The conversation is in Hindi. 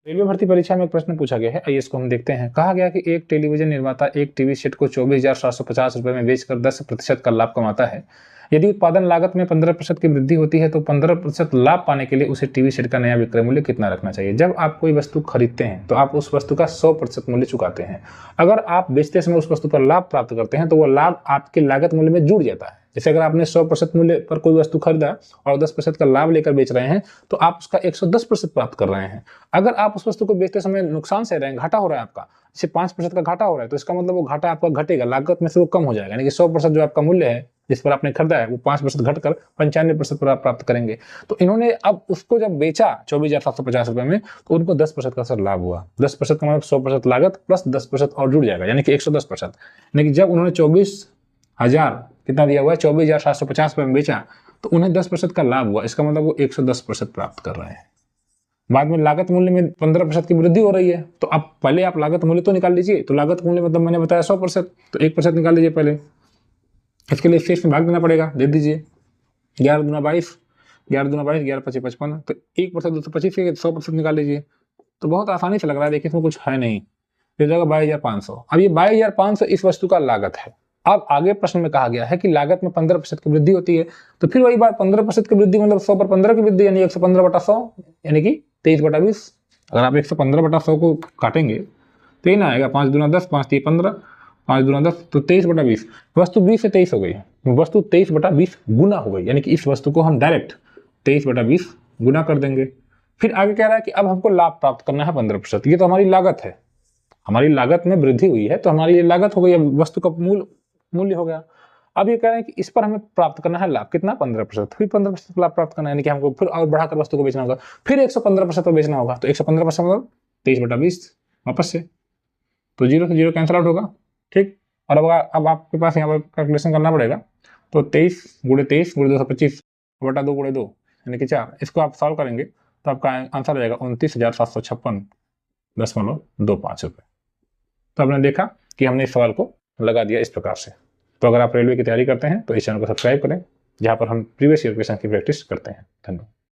रेलवे भर्ती परीक्षा में एक प्रश्न पूछा गया है, आइए इसको हम देखते हैं। कहा गया कि एक टेलीविजन निर्माता एक टीवी सेट को 24,750 रुपए में बेचकर 10% का लाभ कमाता है। यदि उत्पादन लागत में 15% की वृद्धि होती है तो 15% लाभ पाने के लिए उसे टीवी सेट का नया विक्रय मूल्य कितना रखना चाहिए। जब आप कोई वस्तु खरीदते हैं तो आप उस वस्तु का 100% मूल्य चुकाते हैं। अगर आप बेचते समय उस वस्तु पर लाभ प्राप्त करते हैं तो वह लाभ आपके लागत मूल्य में जुड़ जाता है। जैसे अगर आपने 100% मूल्य पर कोई वस्तु खरीदा और 10% का लाभ लेकर बेच रहे हैं तो आप उसका 110% प्राप्त कर रहे हैं। अगर आप उस वस्तु को बेचते समय नुकसान से रहे हैं, घाटा हो रहा है आपका, जैसे 5% का घाटा हो रहा है, तो इसका मतलब वो घाटा आपका घटेगा, लागत में से वो कम हो जाएगा। यानी कि 100% जो आपका मूल्य है जिस पर आपने खरीदा है वो 5% घटकर 95% पर आप प्राप्त करेंगे। तो इन्होंने अब उसको जब बेचा 24,750 रुपए में तो उनको 10% का सर लाभ हुआ। 10% का मतलब 100% लागत प्लस 10% और जुड़ जाएगा, यानी कि 110%। यानी कि जब उन्होंने 24,000 कितना दिया हुआ है, 24,750 रुपए में बेचा तो उन्हें 10% का लाभ हुआ। इसका मतलब वो 110% प्राप्त कर रहे हैं। बाद में लागत मूल्य में 15% की वृद्धि हो रही है, तो आप पहले आप लागत मूल्य तो निकाल लीजिए। तो लागत मूल्य मतलब मैंने बताया 100%, तो 1% निकाल लीजिए पहले। इसके लिए शेष में भाग देना पड़ेगा, दे दीजिए 11 दूना 22, 11 दूना 22, 11 पच्चीस 55, तो 1% 225 के 100% निकाल लीजिए। तो बहुत आसानी से लग रहा है, देखिए इसमें कुछ है नहीं। फिर जगह 22,500। अब ये 22,500 इस वस्तु का लागत है। अब आगे प्रश्न में कहा गया है कि लागत में 15% की वृद्धि होती है, तो फिर वही बात, 15% की वृद्धि मतलब 100 पर 15 की वृद्धि, यानी 115/100, यानी कि 23/20। अगर आप 115/100 को काटेंगे तो ये ना आएगा, 5 दूना 10, 5 3 15, 5 दूना 10, तो 23/20। वस्तु 20 से 23 हो गई, वस्तु 23/20 गुना हो गई, यानी कि इस वस्तु को हम डायरेक्ट 23/20 गुना कर देंगे। फिर आगे कह रहा है कि अब हमको लाभ प्राप्त करना है 15%। ये तो हमारी लागत है, हमारी लागत में वृद्धि हुई है तो हमारी ये लागत हो गई, वस्तु का मूल्य हो गया। अब ये कह रहे हैं कि इस पर हमें प्राप्त करना है लाभ, कितना, 15%। फिर 15% लाभ प्राप्त करना है, यानी कि हमको फिर और बढ़ाकर वस्तु को बेचना होगा, फिर 115% पर बेचना होगा। तो 115% मतलब 23/20 वापस से, तो 0 से 0 कैंसिल आउट होगा, ठीक। और अब आपके पास यहाँ पर कैलकुलेशन करना पड़ेगा। तो 23 × 23 × 225 बटा 2 × 2 यानी कि 4। इसको आप सॉल्व करेंगे तो आपका आंसर रहेगा 29,756.25 रुपये। तो आपने देखा कि हमने इस सवाल को लगा दिया इस प्रकार से। तो अगर आप रेलवे की तैयारी करते हैं तो इस चैनल को सब्सक्राइब करें, जहाँ पर हम प्रीवियस ईयर क्वेश्चन की प्रैक्टिस करते हैं। धन्यवाद।